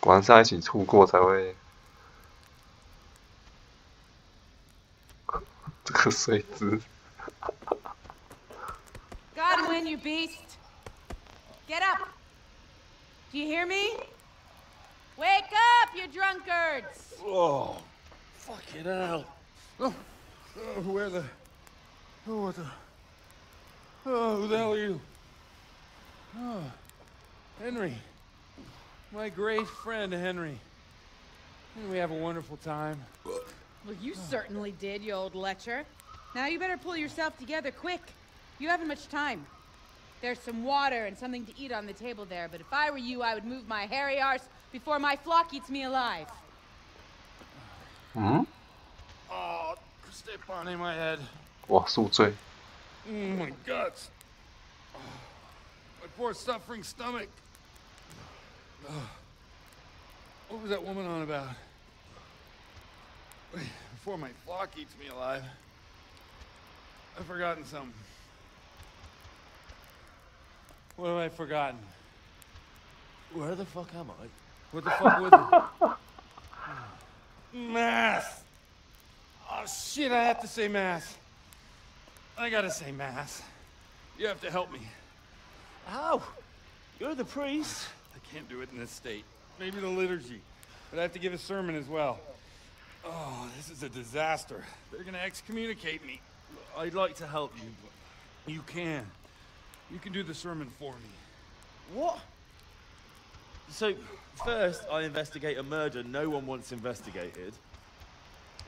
果然是要一起吐过才会。这个水质。God win, you beast! Get up! Do you hear me? Wake up, you drunkards! Oh, fucking hell! Oh, where the? Oh, what the? Oh, who the hell are you? Oh, Henry. My great friend, Henry. Didn't we have a wonderful time? Well, you certainly did, you old lecher. Now you better pull yourself together quick. You haven't much time. There's some water and something to eat on the table there, but if I were you, I would move my hairy arse before my flock eats me alive. Hmm? Oh, step on in my head. 哇，宿醉。 Oh, my guts. Oh, my poor suffering stomach. Oh, what was that woman on about? Wait, before my flock eats me alive. I've forgotten something. What have I forgotten? Where the fuck am I? What the fuck was it? Mass! Oh shit, I have to say mass. I gotta say mass. You have to help me. How? You're the priest. I can't do it in this state. Maybe the liturgy. But I have to give a sermon as well. Oh, this is a disaster. They're gonna excommunicate me. I'd like to help you, but... You can. You can do the sermon for me. What? So, first I investigate a murder no one wants investigated.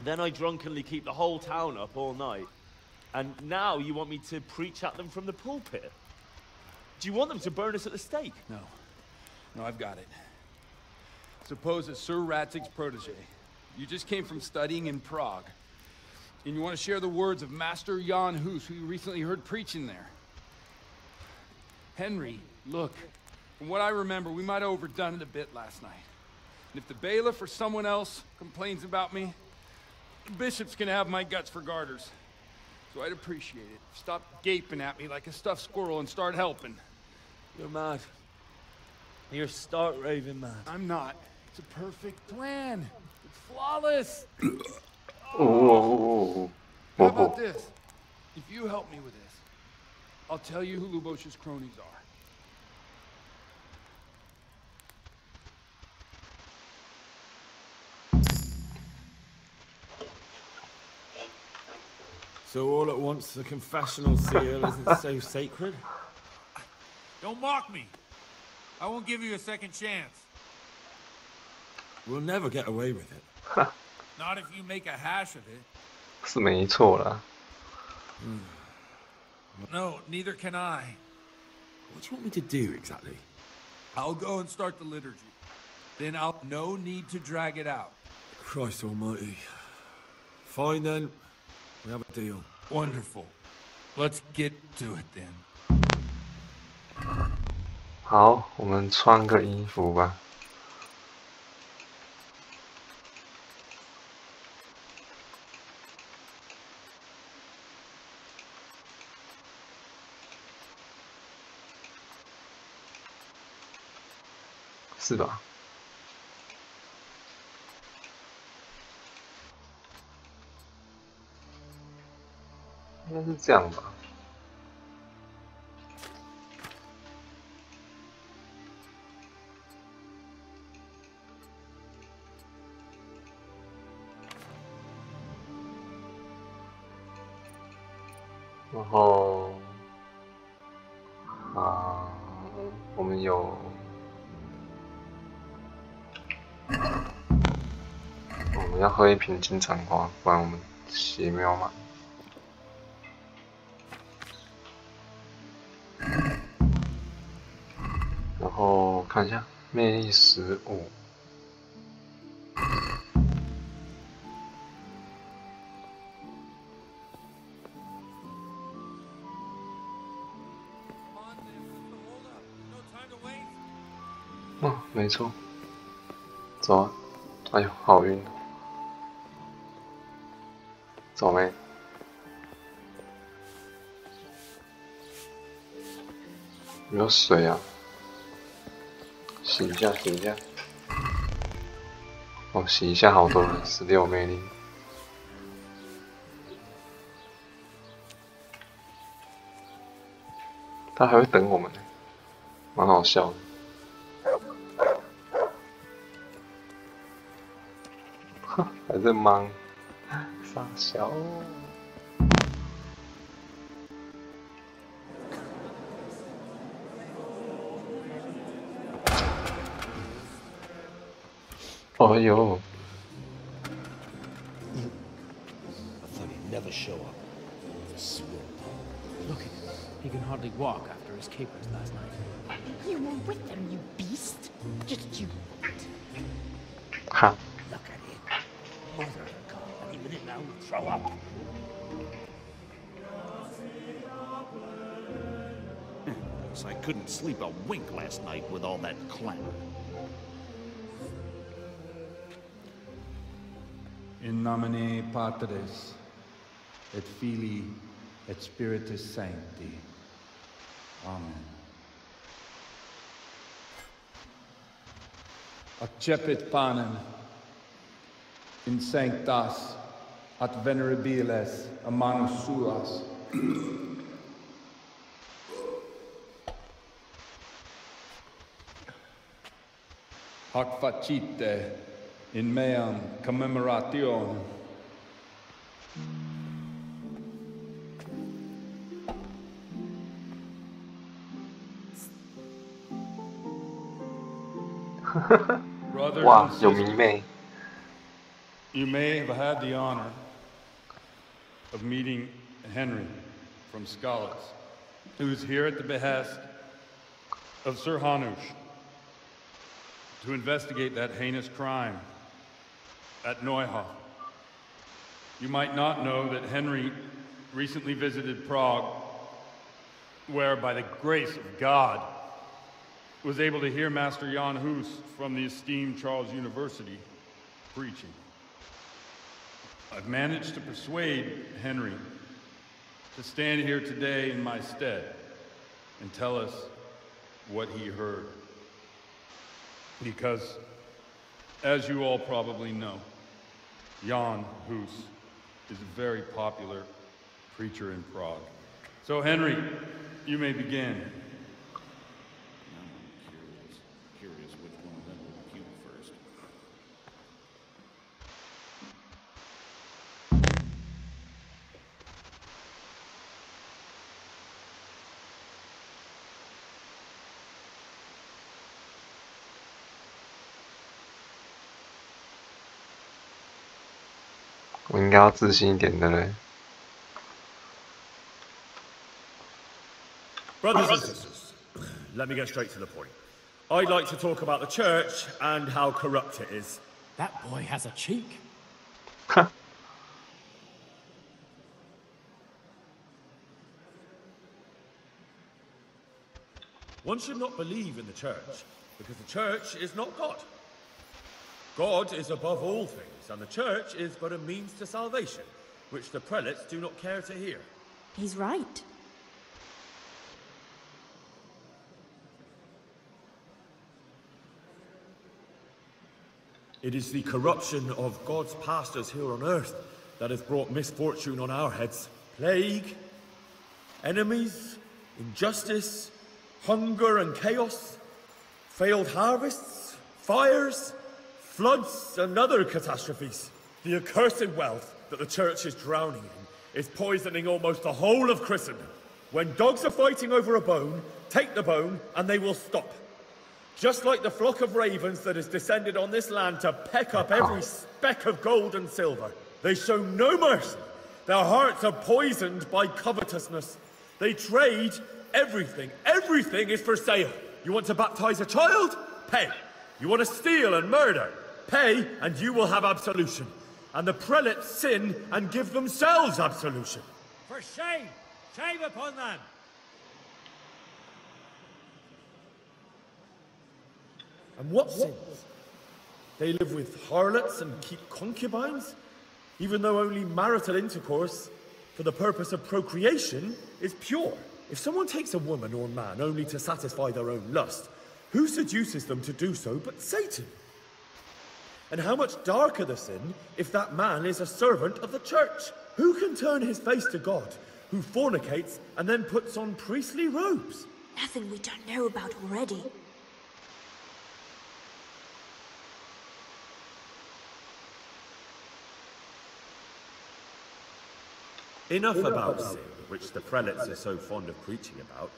Then I drunkenly keep the whole town up all night. And now you want me to preach at them from the pulpit? Do you want them to burn us at the stake? No. No, I've got it. Suppose that Sir Ratzig's protege. You just came from studying in Prague. And you want to share the words of Master Jan Hus, who you recently heard preaching there. Henry, look. From what I remember, we might have overdone it a bit last night. And if the bailiff or someone else complains about me, the bishop's gonna have my guts for garters. So I'd appreciate it. Stop gaping at me like a stuffed squirrel and start helping. You're mad. You're stark raving mad. I'm not. It's a perfect plan. It's flawless. Oh. How about this? If you help me with this, I'll tell you who Lubosh's cronies are. So all at once the confessional seal isn't so sacred? Don't mock me. I won't give you a second chance. We'll never get away with it. Not if you make a hash of it. 是没错啦。 No, neither can I. What do you want me to do exactly? I'll go and start the liturgy. Then I'll no need to drag it out. Christ almighty. Fine then. We have a deal. Wonderful. Let's get to it then. 好，我们穿个衣服吧。是吧？应该是这样吧。然后，我们有。 我们要喝一瓶金盏花，不然我们血没有满。然后看一下，魅力15。没错。走啊！哎呦，好晕。 走没？有没有水啊？洗一下，洗一下。哦，洗一下好多16魅力。他还会等我们，蛮好笑的。还是忙，傻笑。哦呦！ I thought he'd never show up. The swimp. Look, he can hardly walk after his capers last night. You were with them, you beast. Just you. Ha! Look at him. Mother of God. Any minute now, he'll throw up. Guess I couldn't sleep a wink last night with all that clamor. In nomine Patris, et Filii, et Spiritus Sancti. Amen. Accepit panem in sanctas at venerabiles a manus suas. Hac facite in meam commemoration. Brothers 哇， and 有 sisters, 迷妹。 you may have had the honor of meeting Henry from Skalitz, who is here at the behest of Sir Hanush to investigate that heinous crime at Neuhof. You might not know that Henry recently visited Prague, where, by the grace of God, was able to hear Master Jan Hus from the esteemed Charles University preaching. I've managed to persuade Henry to stand here today in my stead and tell us what he heard. Because, as you all probably know, Jan Hus is a very popular preacher in Prague. So, Henry, you may begin. Curious which one of them will cue first. “我应该要自信一点的嘞。 Brothers and sisters, let me get straight to the point. I'd like to talk about the church and how corrupt it is. That boy has a cheek. One should not believe in the church, because the church is not God. God is above all things, and the church is but a means to salvation, which the prelates do not care to hear. He's right. It is the corruption of God's pastors here on earth that has brought misfortune on our heads. Plague, enemies, injustice, hunger and chaos, failed harvests, fires, floods and other catastrophes. The accursed wealth that the church is drowning in is poisoning almost the whole of Christendom. When dogs are fighting over a bone, take the bone and they will stop. Just like the flock of ravens that has descended on this land to peck up every speck of gold and silver. They show no mercy. Their hearts are poisoned by covetousness. They trade everything. Everything is for sale. You want to baptize a child? Pay. You want to steal and murder? Pay, and you will have absolution. And the prelates sin and give themselves absolution. For shame! Shame upon them! And what sins? They live with harlots and keep concubines, even though only marital intercourse for the purpose of procreation is pure. If someone takes a woman or man only to satisfy their own lust, who seduces them to do so but Satan? And how much darker the sin if that man is a servant of the church? Who can turn his face to God, who fornicates and then puts on priestly robes? Nothing we don't know about already. Enough about sin, which the prelates are so fond of preaching about,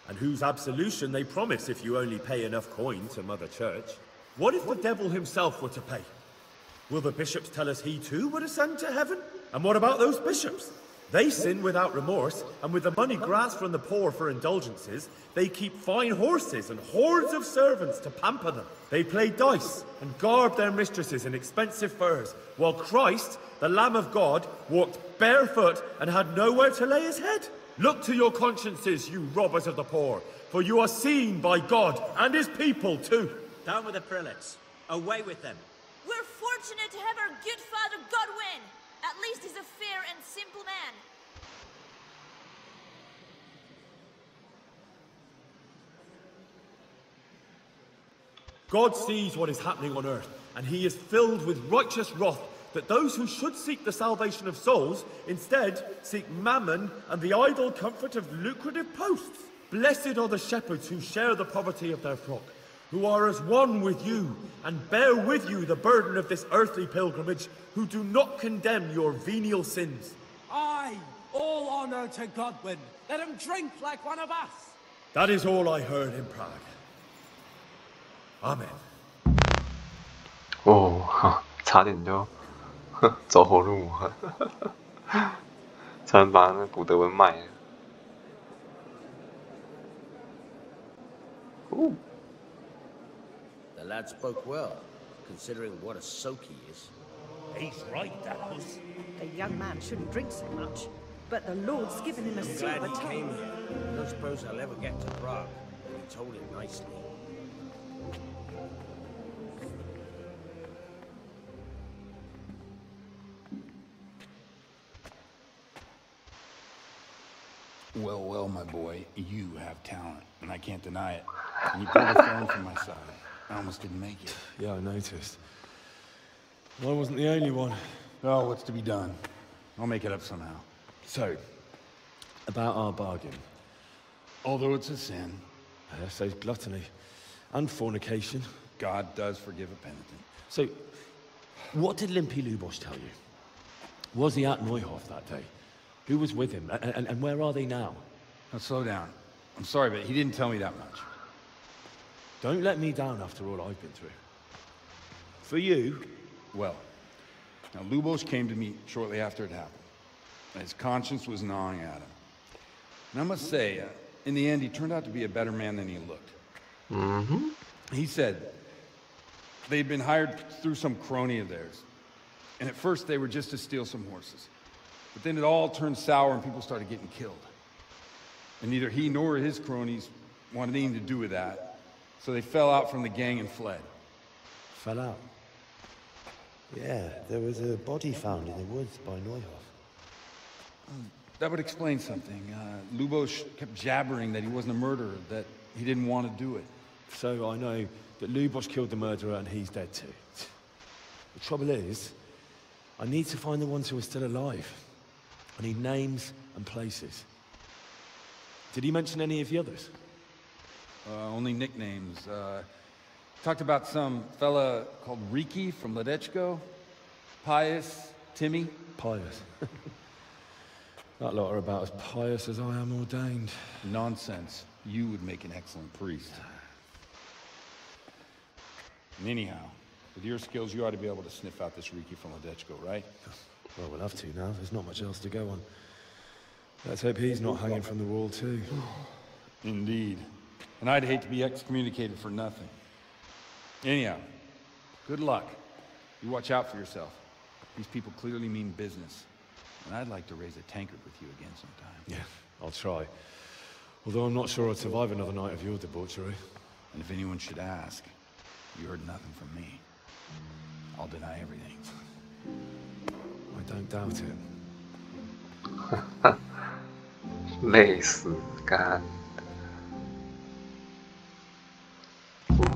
and whose absolution they promise if you only pay enough coin to Mother Church. What if the devil himself were to pay? Will the bishops tell us he too would ascend to heaven? And what about those bishops? They sin without remorse, and with the money grasped from the poor for indulgences, they keep fine horses and hordes of servants to pamper them. They play dice and garb their mistresses in expensive furs, while Christ, the Lamb of God, walked barefoot and had nowhere to lay his head. Look to your consciences, you robbers of the poor, for you are seen by God and his people too. Down with the prelates. Away with them. We're fortunate to have our good father Godwin. At least he's a fair and simple man. God sees what is happening on earth, and he is filled with righteous wrath that those who should seek the salvation of souls instead seek mammon and the idle comfort of lucrative posts. Blessed are the shepherds who share the poverty of their flock, who are as one with you and bear with you the burden of this earthly pilgrimage, who do not condemn your venial sins. Aye, all honor to Godwin. Let him drink like one of us. That is all I heard in Prague. Amen. 哦，差点就走火入魔，差点把那古德温卖了。哦。 The lad spoke well, considering what a soak he is. He's right, that was. A young man shouldn't drink so much, but the Lord's given him a I'm glad silver he came tongue. here. I don't suppose I'll ever get to Prague, but he told it nicely. Well, well, my boy, you have talent, and I can't deny it. And you pulled a thorn from my side. I almost didn't make it. Yeah, I noticed. I wasn't the only one. Oh, what's to be done? I'll make it up somehow. So, about our bargain. Although it's a sin. So gluttony and fornication. God does forgive a penitent. So, what did Limpy Lubos tell you? Was he at Neuhof that day? Who was with him? And where are they now? Now, slow down. I'm sorry, but he didn't tell me that much. Don't let me down after all I've been through. For you, well, now Lubos came to me shortly after it happened. His conscience was gnawing at him. And I must say, in the end, he turned out to be a better man than he looked. Mm-hmm. He said they'd been hired through some crony of theirs. And at first they were just to steal some horses. But then it all turned sour and people started getting killed. And neither he nor his cronies wanted anything to do with that. So they fell out from the gang and fled. Fell out? Yeah, there was a body found in the woods by Neuhof. That would explain something. Lubos kept jabbering that he wasn't a murderer, that he didn't want to do it. So I know that Lubos killed the murderer and he's dead too. The trouble is, I need to find the ones who are still alive. I need names and places. Did he mention any of the others? Only nicknames. Talked about some fella called Riki from Ledechko. Pius, Timmy. Pius. That lot are about as pious as I am ordained. Nonsense. You would make an excellent priest. And anyhow, with your skills, you ought to be able to sniff out this Riki from Ledechko, right? Well, we'll have to now. There's not much else to go on. Let's hope he's not hanging from the wall too. Indeed. And I'd hate to be excommunicated for nothing. Anyhow, good luck. You watch out for yourself. These people clearly mean business. And I'd like to raise a tankard with you again sometime. Yeah, I'll try. Although I'm not sure I'd survive another night of your debauchery. And if anyone should ask, you heard nothing from me. I'll deny everything. I don't doubt it. 累死干，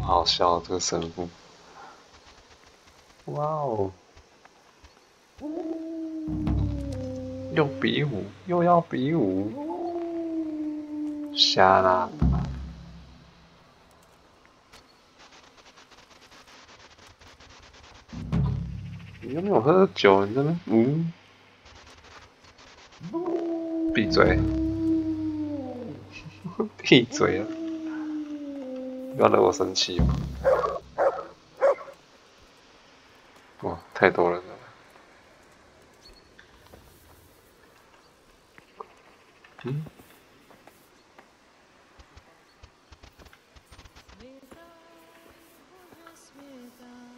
好笑这个神父。哇哦！又比武，又要比武，瞎啦！你又没有喝酒，你这边闭嘴，闭嘴啊！不要惹我生气嘛！哇，太多人了。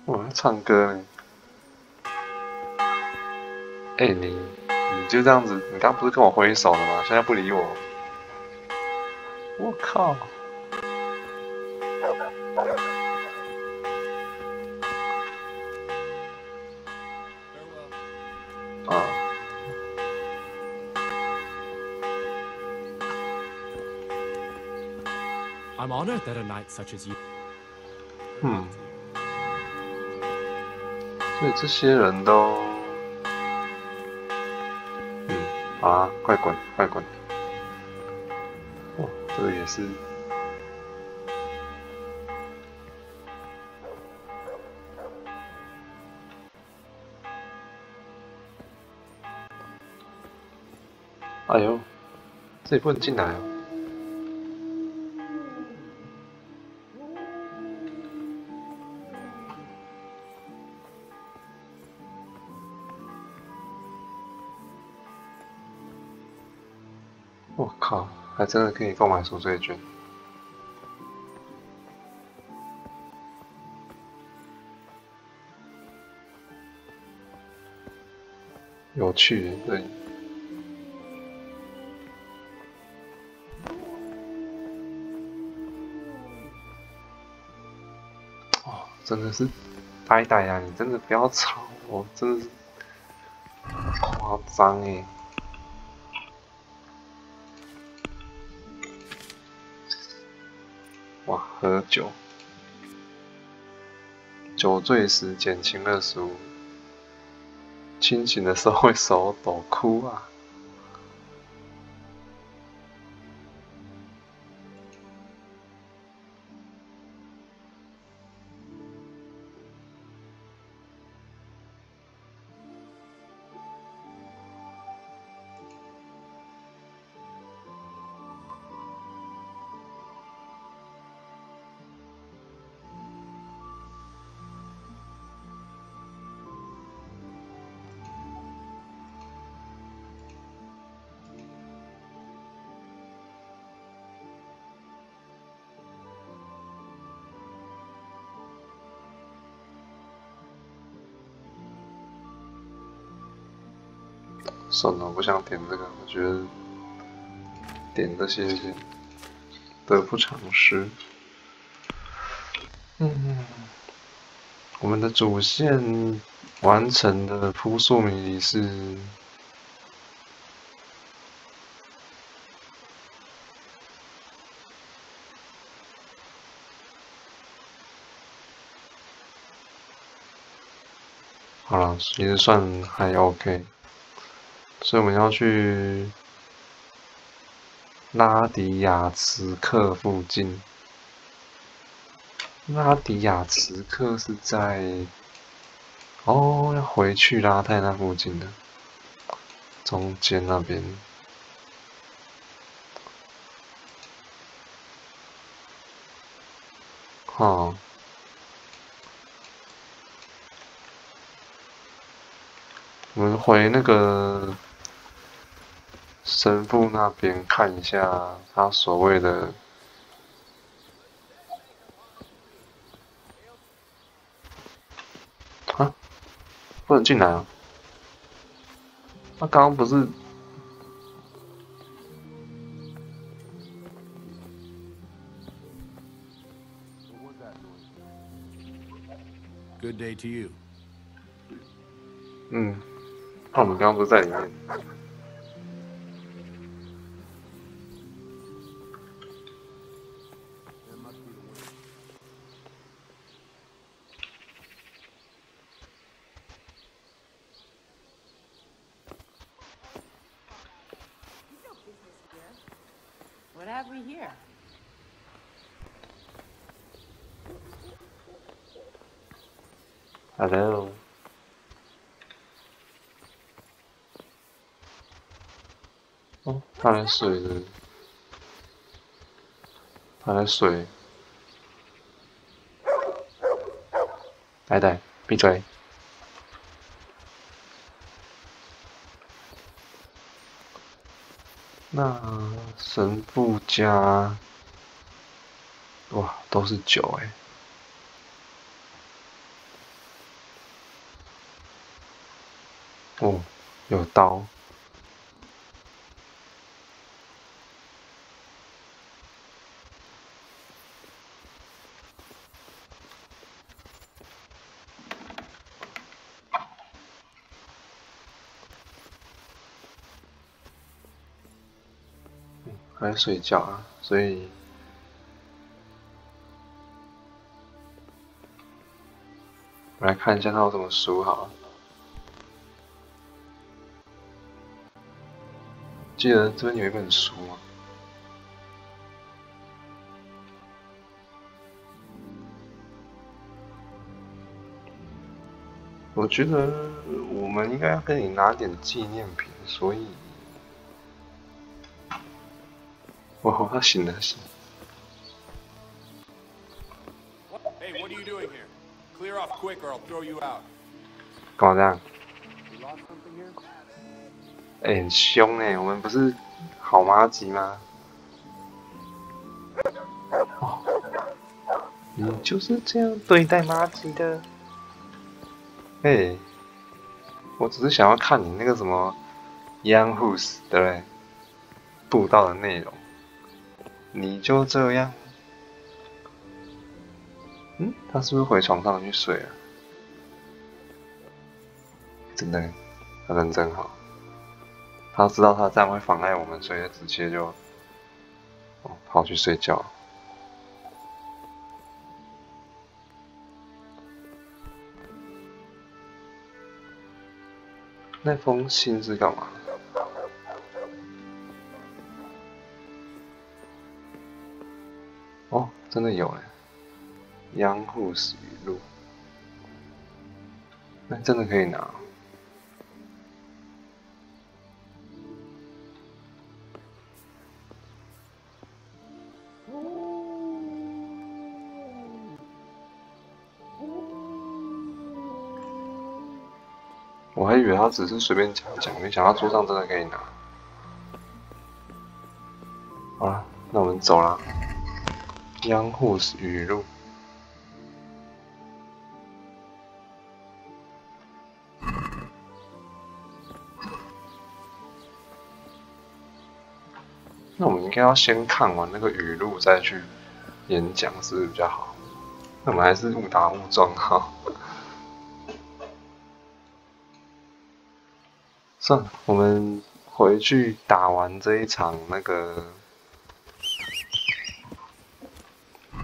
我在唱歌呢。你就这样子，你刚不是跟我挥手了吗？现在不理我，我靠！I'm honored that a knight such as you. 所以这些人都，好啊，快滚，快滚！哦，这个也是。哎呦，这里不能进来哦。我靠，还真的可以购买赎罪券，有趣，对。哦，真的是呆呆啊！你真的不要吵我，真的是夸张哎。哇，喝酒，酒醉时减轻25%，清醒的时候会手抖哭啊。算了，我不想点这个，我觉得点这些得不偿失。我们的主线完成的扑朔迷离是好了，其实算还 OK， 所以我们要去拉迪亚茨克附近。拉迪亚茨克是在要回去拉泰那附近的中间那边。我们回那个神父那边看一下他所谓的不能进来啊！他刚刚不是？Good day to you. 那我们刚刚不是在里面？ have we here? Hello。哦，他来水了。他来水。呆呆，闭嘴。那神父家，哇，都是酒哎。哦，有刀。还在睡觉啊，所以我来看一下他有什么书好了。记得这边有一本书吗？我觉得我们应该要跟你拿点纪念品，所以，哦，他醒了，他醒了。Hey, what are you doing here? Clear off quick or I'll throw you out. 干嘛这样？哎，很凶哎，我们不是好麻吉吗？哦，你就是这样对待麻吉的。哎，我只是想要看你那个什么 Young Who's 对不对？布道的内容，你就这样。嗯，他是不是回床上去睡了？真的，他人真好。他知道他这样会妨碍我们，所以直接就跑去睡觉。那封信是干嘛？哦，真的有哎，央户史语录，那真的可以拿。我还以为他只是随便讲讲，没想到桌上真的可以拿。好了，那我们走了。央户史语录。那我们应该要先看完那个语录再去演讲，是不是比较好？那我们还是误打误撞好。算了，我们回去打完这一场那个。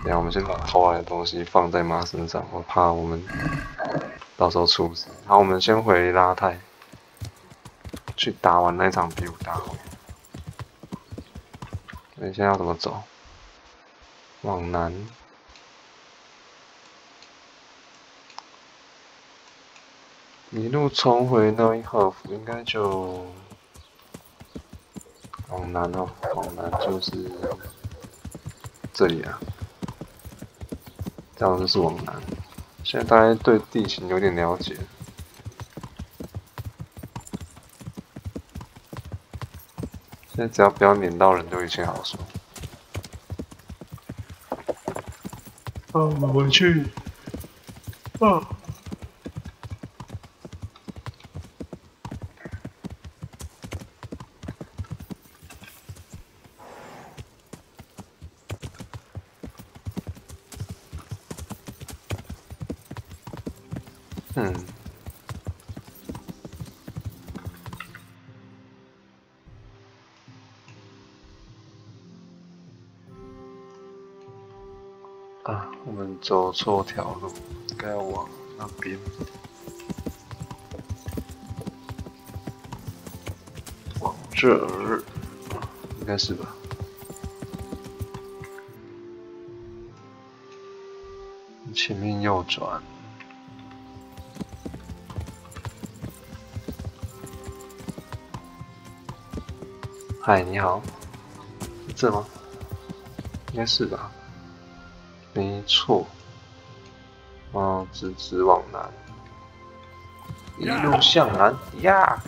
等下，我们先把偷来的东西放在妈身上，我怕我们到时候出事。好，我们先回拉泰，去打完那场比武大会。那现在要怎么走？往南。一路冲回那一号府，应该就往南哦，往南就是这里啊。这样就是往南。现在大概对地形有点了解。现在只要不要撵到人，就一切好说。我们回去。啊，我们走错条路，应该要往那边。往这儿，应该是吧？转。嗨，你好，这吗？应该是吧？没错。直往南，一路向南，呀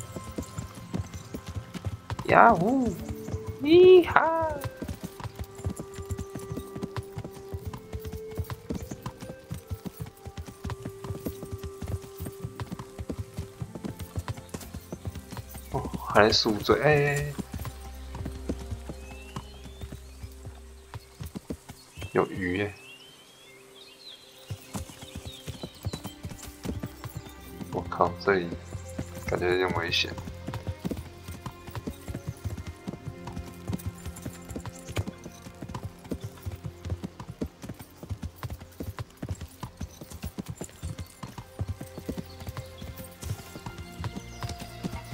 呀呼，咦哈！哦，还在宿醉，哎，有鱼耶！我靠，这里感觉有点危险。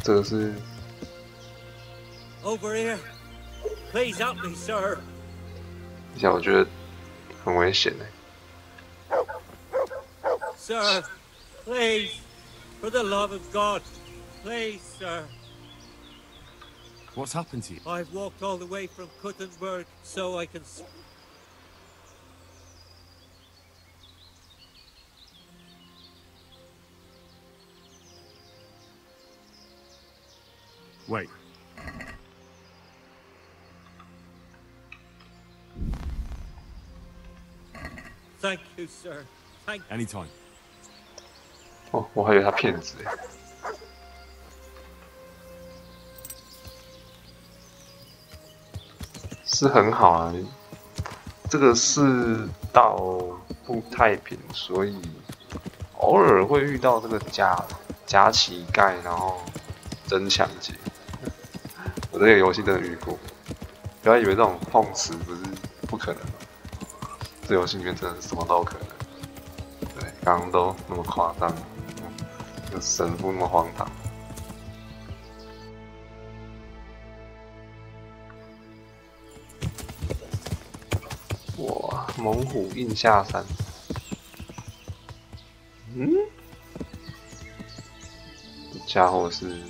这个是 Over here. Please help me, sir. 一下，我觉得很危险哎。Sir, please, for the love of God, please, sir. What's happened to you? I've walked all the way from Kuttenberg so I can. Wait. Thank you, sir. Thank. Anytime. 哦，我还以为他骗子哎。是很好啊，这个是到不太平，所以偶尔会遇到这个假乞丐，然后真抢劫。我这个游戏真的遇过，不要以为这种碰瓷不可能，这游戏里面真的是什么都有可能。对，刚刚都那么夸张，这神父那么荒唐。哇，猛虎印下山。嗯，这家伙是……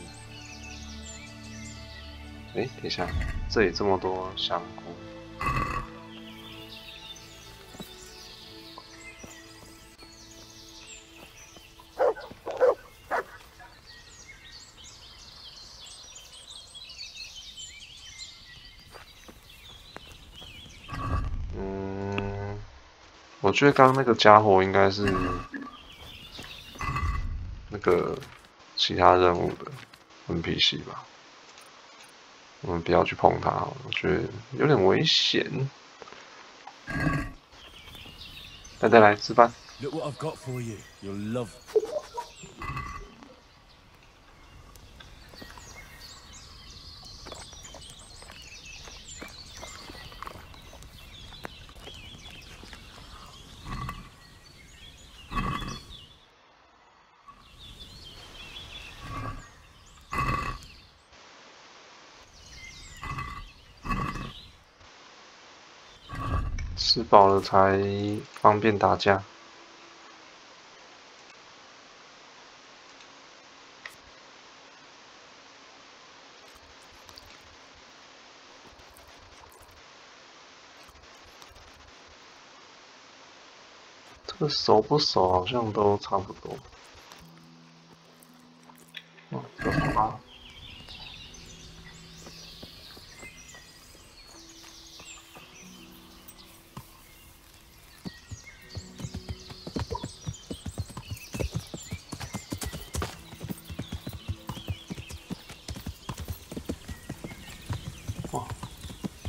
哎，等一下，这里这么多香菇。我觉得刚刚那个家伙应该是那个其他任务的 NPC 吧，我们不要去碰它，我觉得有点危险。带来吃饭。Look what I've got for you. You'll love. 吃饱了才方便打架。这个熟不熟好像都差不多。哦，这个什么？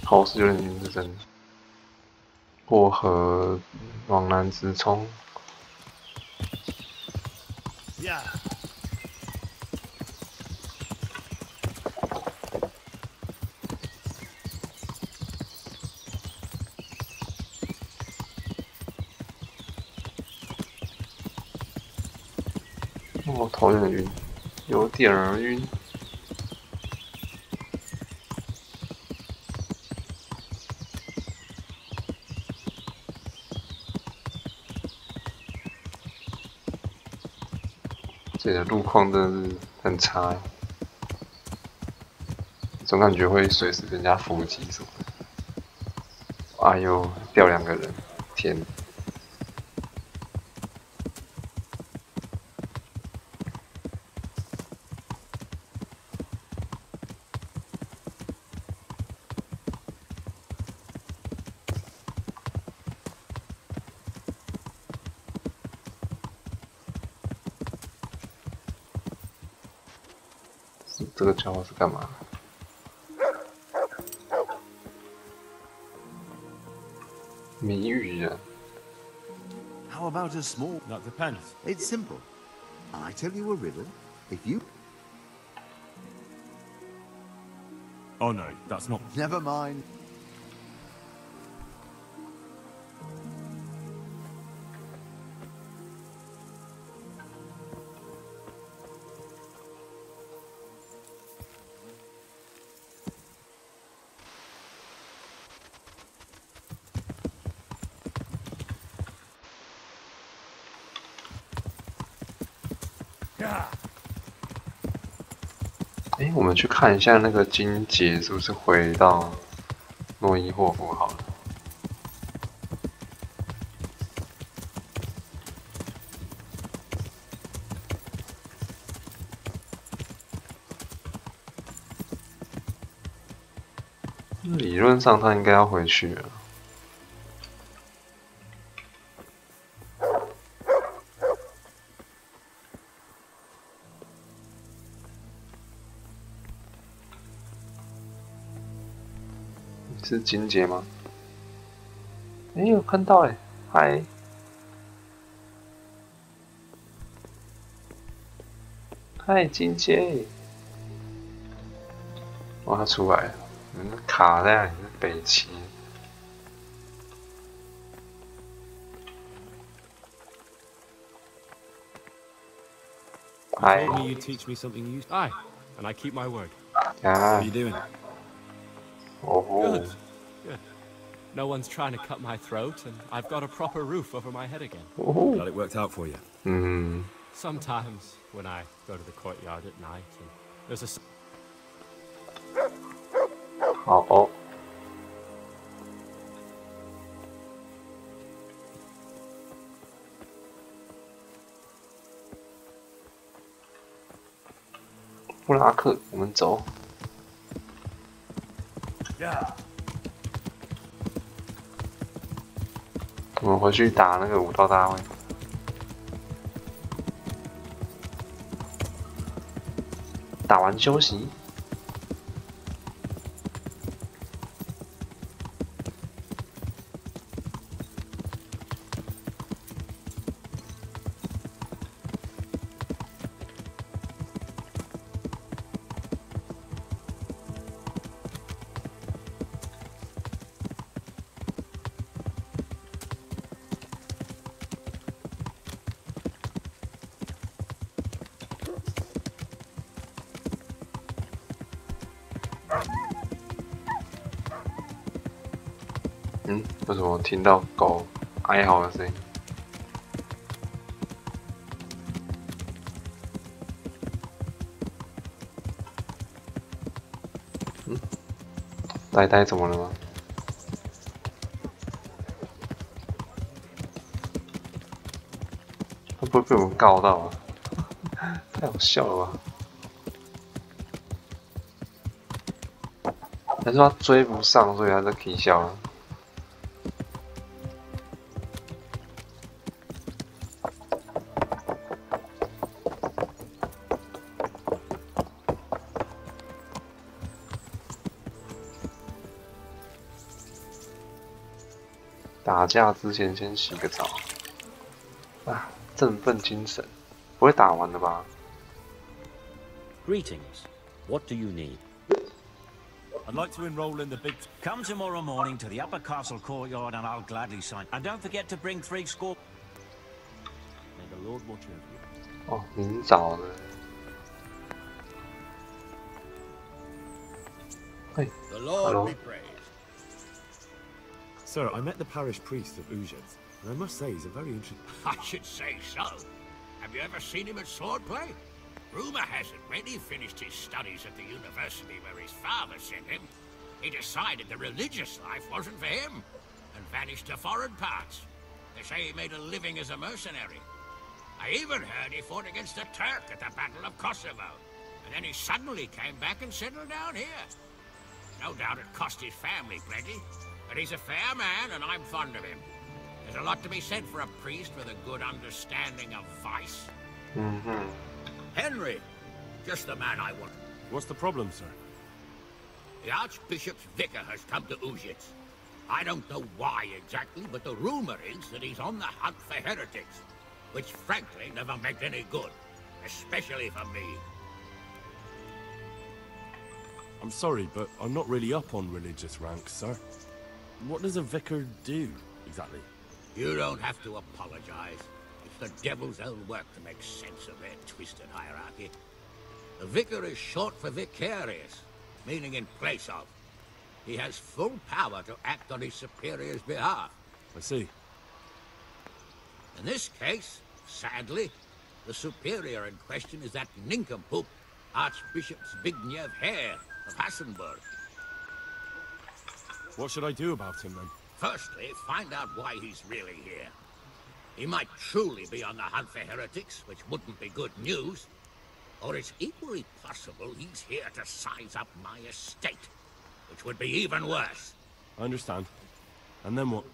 头是有点晕，是真的。过河往南直冲。呀！我头有点晕，有点儿晕。这里的路况真的是很差欸，总感觉会随时被人家伏击什么的。哎呦，掉2个人，天！这个家伙是干嘛？谜语人。How about a small? That depends. It's simple. I tell you a riddle. If you. Oh no, that's not. Never mind. Yeah. 哎，我们去看一下那个金杰是不是回到诺伊霍夫好了。理论上他应该要回去了。是金杰吗？哎，有看到哎，嗨！嗨，金杰！哇，他出来了，卡在那里是北齐。嗨。Told me you'd teach me something useful. Aye, and I keep my word. Yeah. How are you doing? Oh. Good. Good. No one's trying to cut my throat, and I've got a proper roof over my head again. Oh. Glad it worked out for you. Hmm. Sometimes, when I go to the courtyard at night, and there's a... Oh. 布拉克，我们走。我们回去打那个武道大会。打完休息。为什么我听到狗哀嚎的声音？呆呆怎么了吗？他不会被我们告到啊？太好笑了吧？还是他追不上，所以他在啼笑了？打架之前先洗个澡，啊，振奋精神。不会打完的吧 Greetings. What do you need? I'd like to enroll in the big... Come tomorrow morning to the upper castle courtyard and I'll gladly sign. And don't forget to bring 3 score... May the Lord watch over you. 哦，明早的。嘿 The Lord ，Hello。 be praised. Sir, I met the parish priest of Uzhitz, and I must say he's a very interesting... I should say so. Have you ever seen him at swordplay? Rumor has it, when he finished his studies at the university where his father sent him, he decided the religious life wasn't for him, and vanished to foreign parts. They say he made a living as a mercenary. I even heard he fought against the Turk at the Battle of Kosovo, and then he suddenly came back and settled down here. No doubt it cost his family plenty, but he's a fair man, and I'm fond of him. There's a lot to be said for a priest with a good understanding of vice. Mm-hmm. Henry, just the man I want. What's the problem, sir? The Archbishop's vicar has come to Uzhitz. I don't know why exactly, but the rumor is that he's on the hunt for heretics, which frankly never meant any good, especially for me. I'm sorry, but I'm not really up on religious ranks, sir. What does a vicar do, exactly? You don't have to apologize. It's the devil's own work to make sense of their twisted hierarchy. The vicar is short for vicarious, meaning in place of. He has full power to act on his superior's behalf. I see. In this case, sadly, the superior in question is that nincompoop, Archbishop Zbigniew Hare of Hassenburg. What should I do about him, then? Firstly, find out why he's really here. He might truly be on the hunt for heretics, which wouldn't be good news. Or it's equally possible he's here to size up my estate, which would be even worse. I understand. And then what?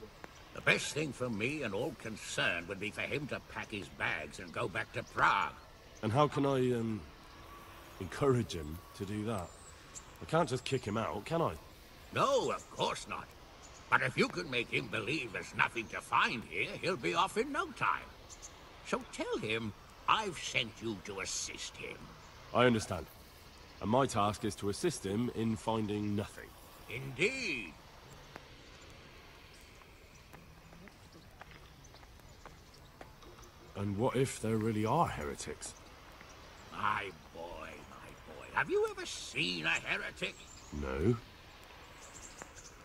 The best thing for me and all concerned would be for him to pack his bags and go back to Prague. And how can I, encourage him to do that? I can't just kick him out, can I? No, of course not. But if you can make him believe there's nothing to find here, he'll be off in no time. So tell him I've sent you to assist him. I understand. And my task is to assist him in finding nothing. Indeed. And what if there really are heretics? My boy. Have you ever seen a heretic? No.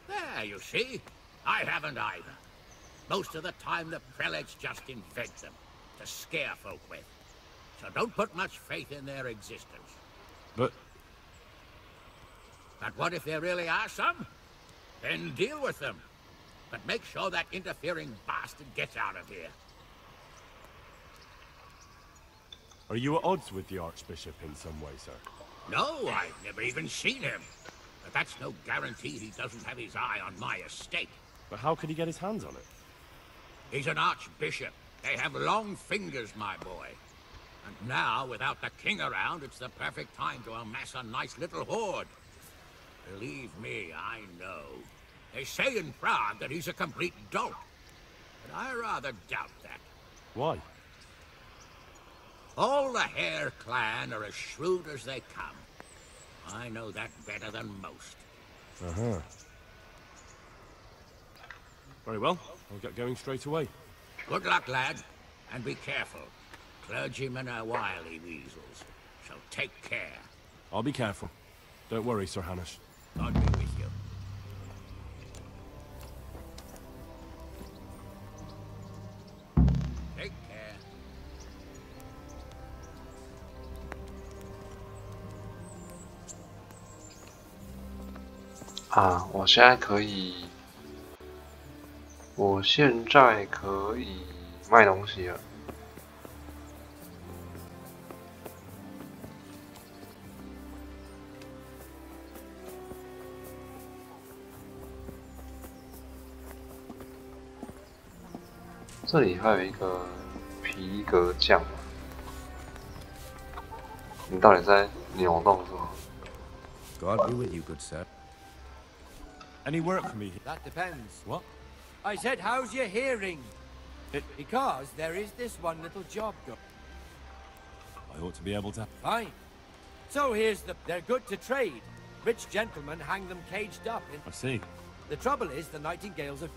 There, you see. I haven't either. Most of the time, the prelates just invent them to scare folk with. So don't put much faith in their existence. But what if there really are some? Then deal with them. But make sure that interfering bastard gets out of here. Are you at odds with the Archbishop in some way, sir? No, I've never even seen him. But that's no guarantee he doesn't have his eye on my estate. But how could he get his hands on it? He's an archbishop. They have long fingers, my boy. And now, without the king around, it's the perfect time to amass a nice little hoard. Believe me, I know. They say in Prague that he's a complete dolt. But I rather doubt that. Why? All the Hare clan are as shrewd as they come. I know that better than most. Uh-huh. Very well. I'll get going straight away. Good luck, lad. And be careful. Clergymen are wily weasels. So take care. I'll be careful. Don't worry, Sir Hanush. God be with you. Take care. 啊，我现在可以卖东西了。这里还有一个皮革匠，你到底在扭动什么？ God be with you, good sir. Any work for me? That depends. What? I said, how's your hearing? Because there is this one little job going. I ought to be able to... Fine. So here's the... They're good to trade. Rich gentlemen hang them caged up in... I see. The trouble is, the nightingales are...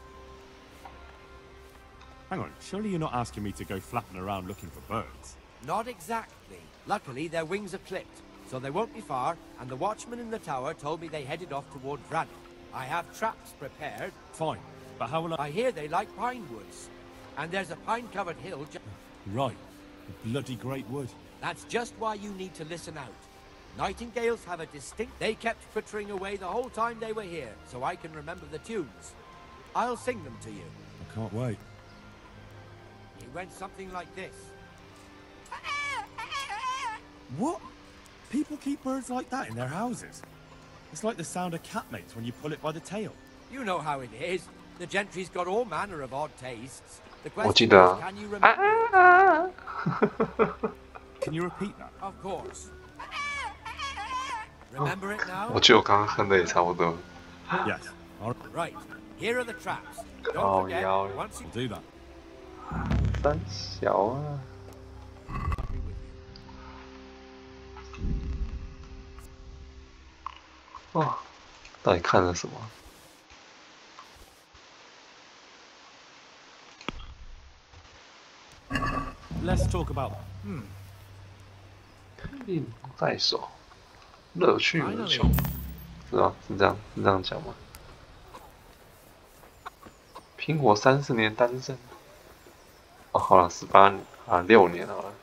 Hang on, surely you're not asking me to go flapping around looking for birds? Not exactly. Luckily, their wings are clipped, so they won't be far, and the watchman in the tower told me they headed off toward Vradok. I have traps prepared. Fine, but how will I hear they like pine woods, and there's a pine-covered hill Right. Bloody great wood. That's just why you need to listen out. Nightingales have a distinct... They kept frittering away the whole time they were here, so I can remember the tunes. I'll sing them to you. I can't wait. It went something like this. What? People keep birds like that in their houses? It's like the sound a cat makes when you pull it by the tail. You know how it is. The gentry's got all manner of odd tastes. The 我记 question 得 is, 啊 can you remember it? Can you repeat that? Of course. Remember it now? 我觉得我刚刚哼的也差不多。 Yes. Right. Here are the traps. 靠 Don't forget, 腰， once you... Do that. 三小啊！哇，到底看了什么？ Let's talk about. 一龙在手，乐趣无穷，是吧？是这样讲吗？拼活30年单身。哦，好了，18年啊，6年好了。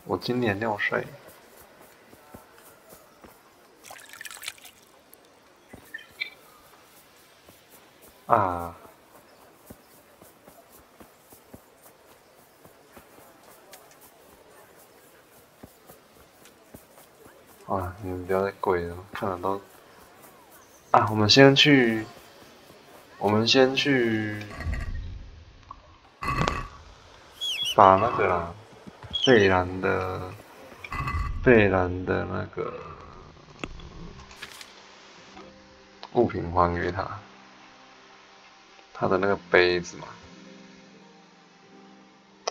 我今年6岁。啊。 啊！你们不要再跪了，看了都……啊！我们先去把那个啦，贝兰的那个物品还给他，他的那个杯子嘛。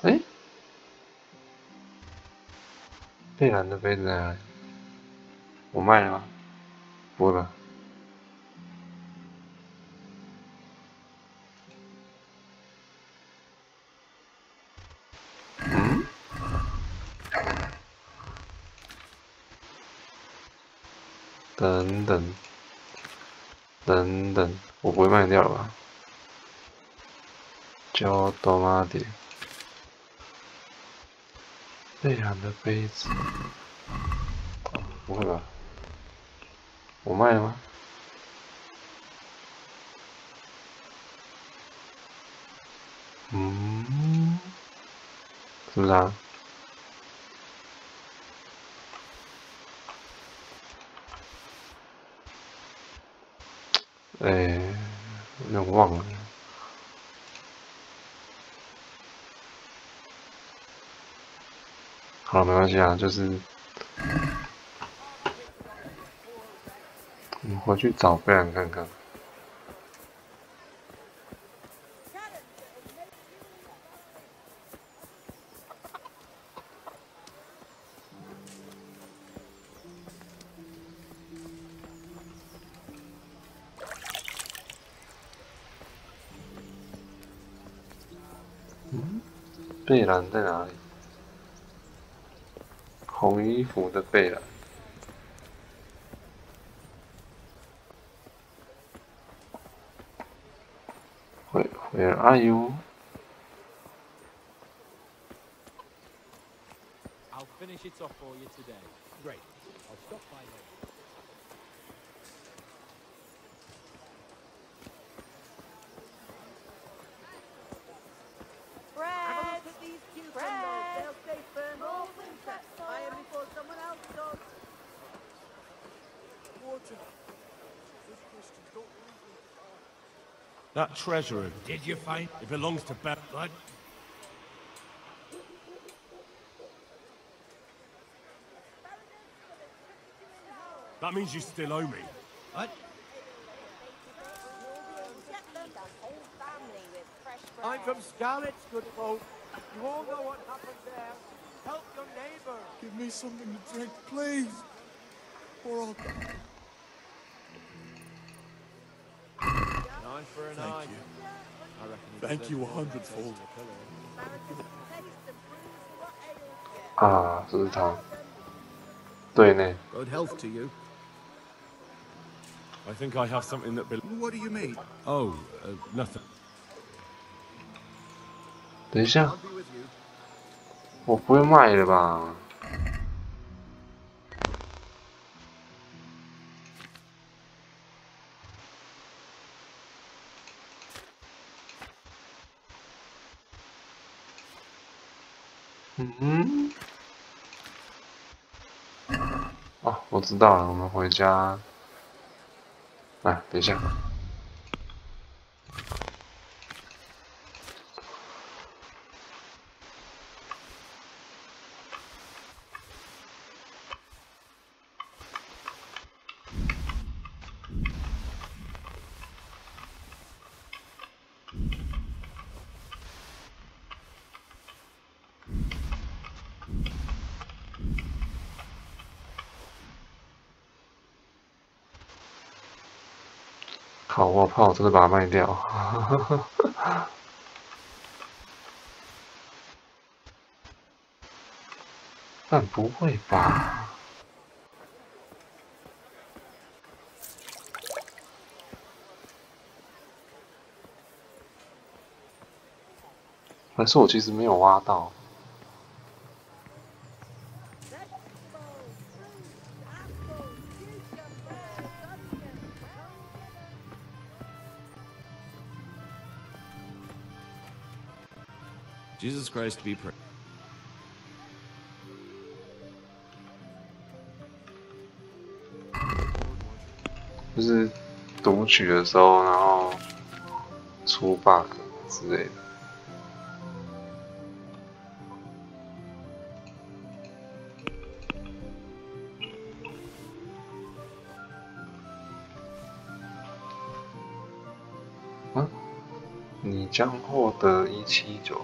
诶，贝兰的杯子在哪里？ 我卖了吗？不会吧？嗯？等等，我不会卖掉了吧？就多妈点，贝兰的杯子，不会吧？ 我卖了吗？嗯，是不是啊？有点忘了。好了，没关系啊，就是我回去找贝兰看看。 贝兰在哪里？红衣服的贝兰。Where are you? I'll finish it off for you today. Great. I'll stop by later. Have a look at these cucumbers. They'll stay firm all winter. Buy them before someone else does. Water. That treasure. Did you find It belongs to Beth. blood? That means you still owe me. What? I'm from Scarlet's, good folk. You all know what happened there. Help your neighbor. Give me something to drink, please. Or I'll die. Eye for an eye. I reckon he Thank you deserves 100-fold. 啊，这是他。对呢。 Good health to you. I think I have something that What do you mean? Oh, nothing. 等一下，我不会卖了吧？嗯，哦，我知道了，我们回家。哎，等一下。靠！我怕我真的把它卖掉。但不会吧？还是我其实没有挖到？ Jesus Christ be praised. 就是读取的时候，然后出 bug 之类的。啊，你将获得1792。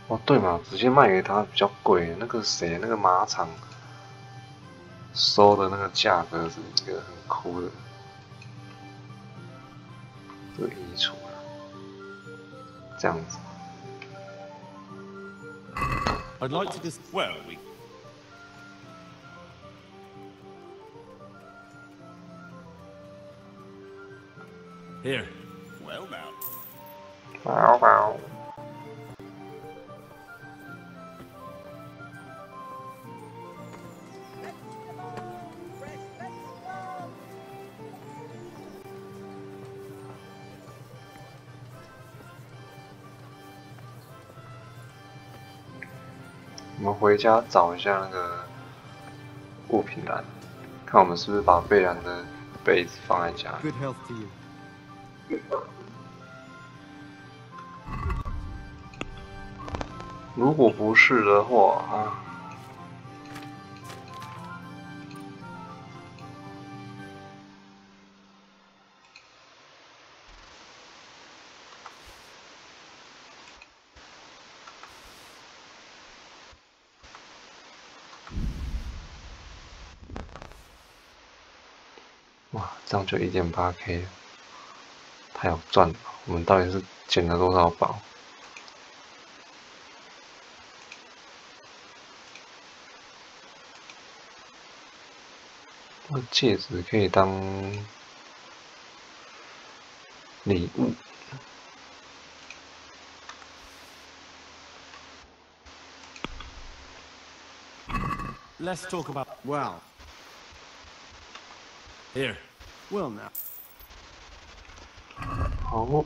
哦，对嘛，直接卖给他比较贵。那个谁，那个马场。 收的那个价格是一个很酷的这个衣橱，这样子。I'd like to just well we. Here. Well now. Wow wow. 我们回家找一下那个物品栏，看我们是不是把贝兰的被子放在家里。 Good health to you. 如果不是的话啊，哇，这样就1.8K 了，太好赚了！我们到底是捡了多少宝？ 这个戒指可以当礼物。Let's talk about. Well. Here. Well now. 好。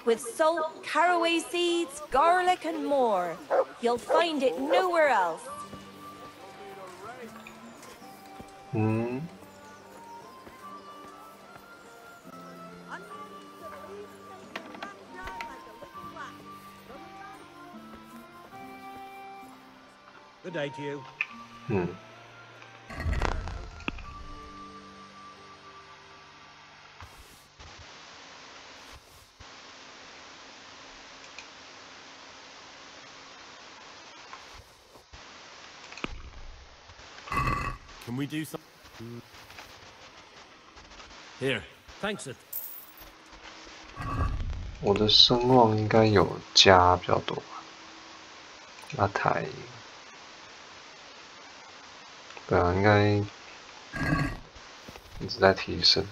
With salt, caraway seeds, garlic, and more. You'll find it nowhere else. 嗯。 Good day to you. 嗯。Can we do some? Here. Thanks it. 我的声望应该有加比较多吧。那台，对啊，应该一直在提升。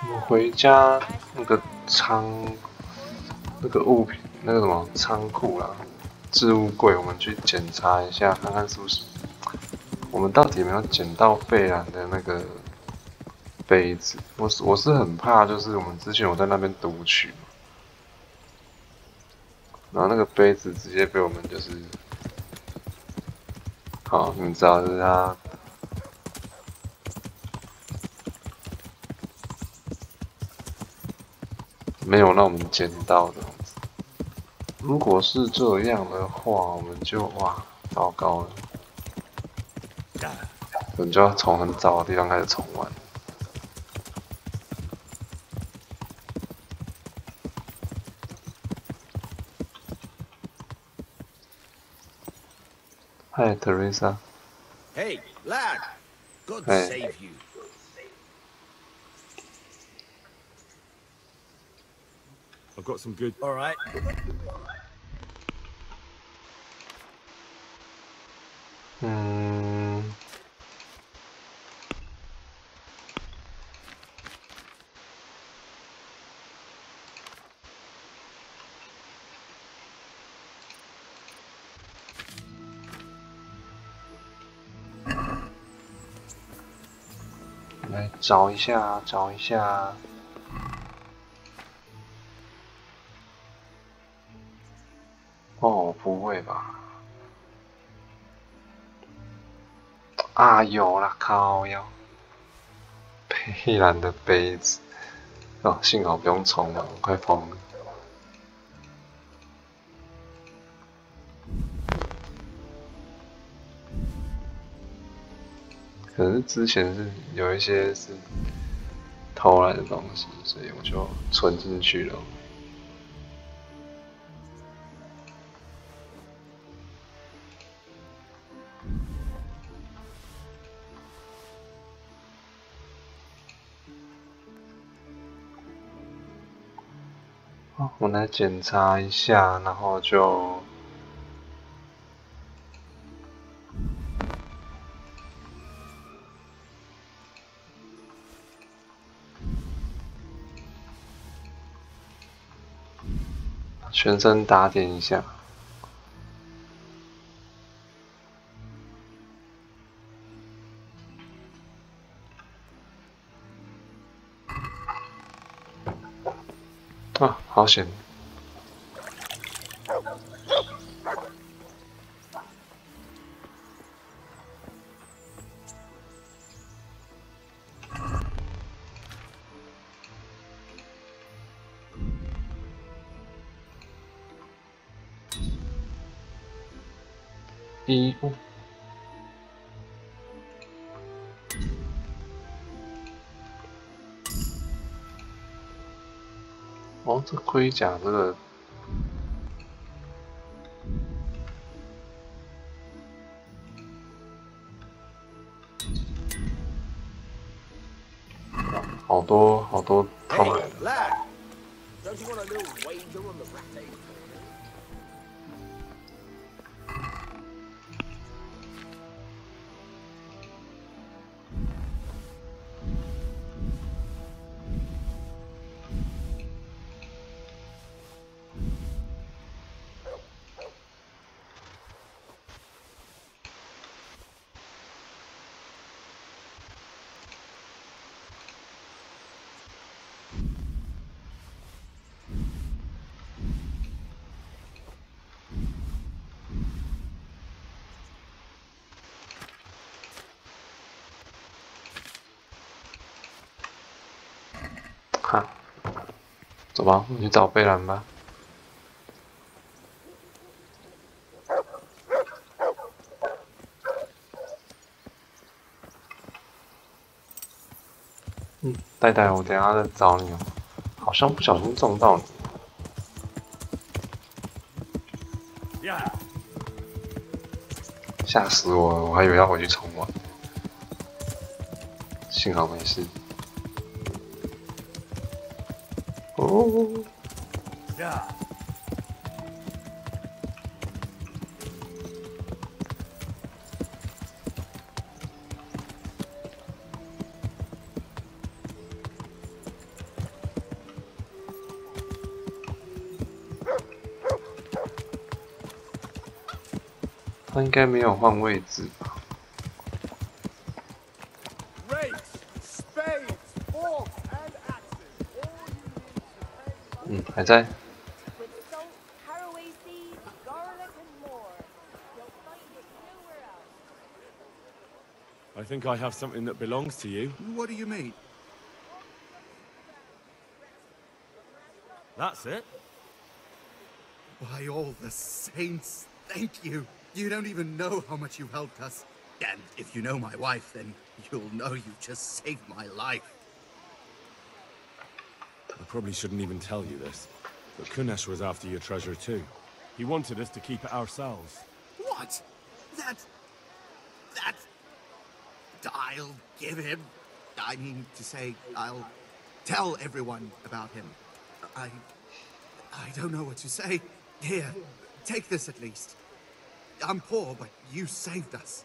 我回家那个那个物品那个什么仓库啦，置物柜，我们去检查一下，看看是不是我们到底有没有捡到贝兰的那个杯子。我是很怕，就是我们之前有在那边读取嘛，然后那个杯子直接被我们就是，好，你们知道就是它。没有让我们捡到的。如果是这样的话，我们就哇，糟糕了，我们就要从很早的地方开始重玩。Hi, Teresa. Hey, lad. God Hey. save you. I've got some good. All right. 来找一下，找一下。哦，不会吧？啊，有啦，靠腰，佩兰的杯子。哦，幸好不用重玩，我快疯了。可是之前是有一些是偷来的东西，所以我就存进去了。好，我来检查一下，然后就。全身打点一下。啊，好险！衣物。哦，这盔甲这个。好多好多套。Hey, lad. Don't you want a little wager on the rat? 哈，走吧，我们去找贝兰吧。呆呆，我等一下再找你哦。好像不小心撞到你。吓死我了！我还以为要回去重玩，幸好没事。哦。他应该没有换位置吧？还在。I think I have something that belongs to you. What do you mean? That's it. By all the saints, thank you. You don't even know how much you helped us. And if you know my wife, then you'll know you just saved my life. I probably shouldn't even tell you this, but Kunesh was after your treasure too. He wanted us to keep it ourselves. What? That... I'll give him... I mean to say, I'll tell everyone about him. I don't know what to say. Here, take this at least. I'm poor, but you saved us.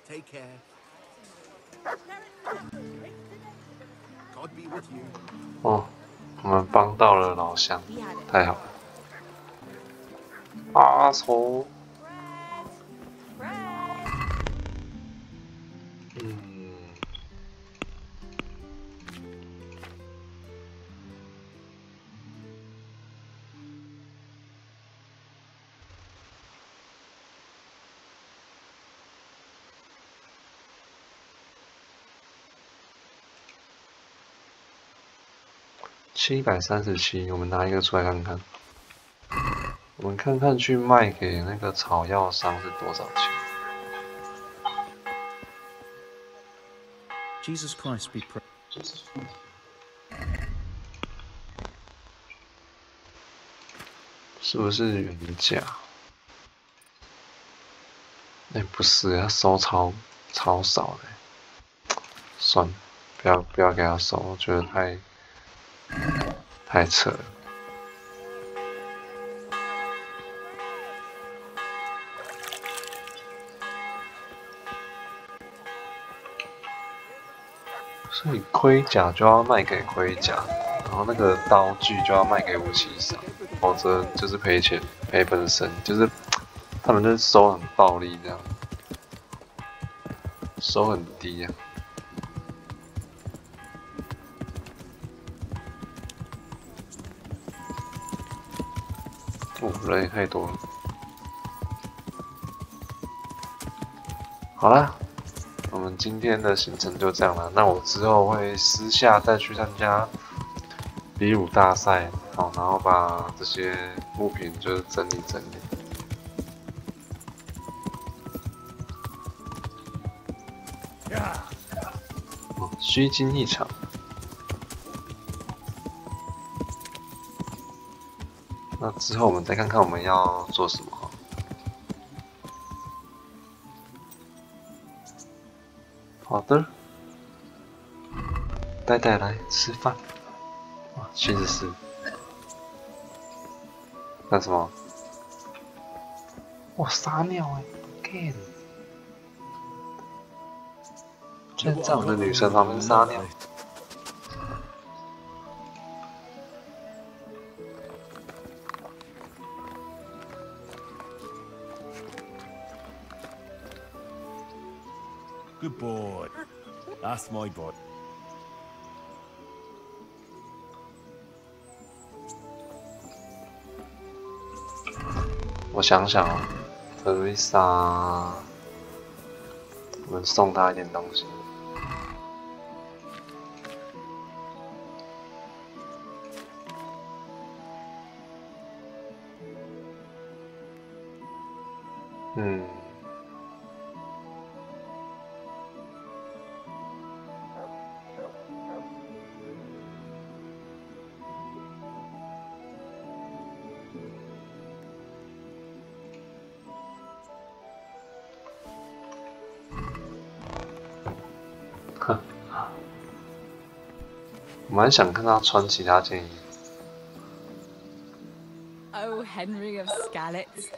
Take care. God be with you. 哦，我们帮到了老乡，太好了。阿愁。737，我们拿一个出来看看。我们看看去卖给那个草药商是多少钱。Jesus Christ be praised. 是不是原价？不是，他收超少的。算了，不要给他收，我觉得太扯了。所以盔甲就要卖给盔甲，然后那个刀具就要卖给武器商，否则就是赔钱赔本身，就是他们就是收很暴利这样，收很低啊。人也太多了。好啦，我们今天的行程就这样了。那我之后会私下再去参加比武大赛，好，然后把这些物品就是整理整理。虚惊一场。那之后我们再看看我们要做什么。好的，呆呆来吃饭。哇，74。干什么？哇，撒尿哎 ！Again。居然在我的女神旁边撒尿。Good boy. That's my boy. 我想想哦，特丽莎，我们送她一点东西。嗯。哼，我蛮想看他穿其他件衣服。 Oh, Henry of Skalitz.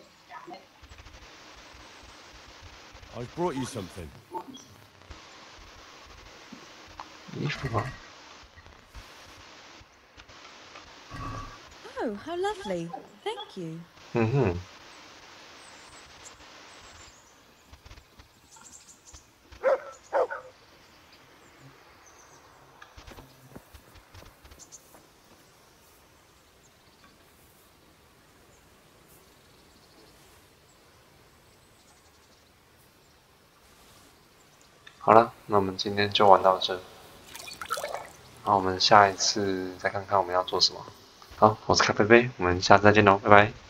I've brought you something. 衣服吗？ Oh, how lovely. Thank you. 嗯哼。好了，那我们今天就玩到这。那我们下一次再看看我们要做什么。好，我是咖啡杯，我们下次再见喽，拜拜。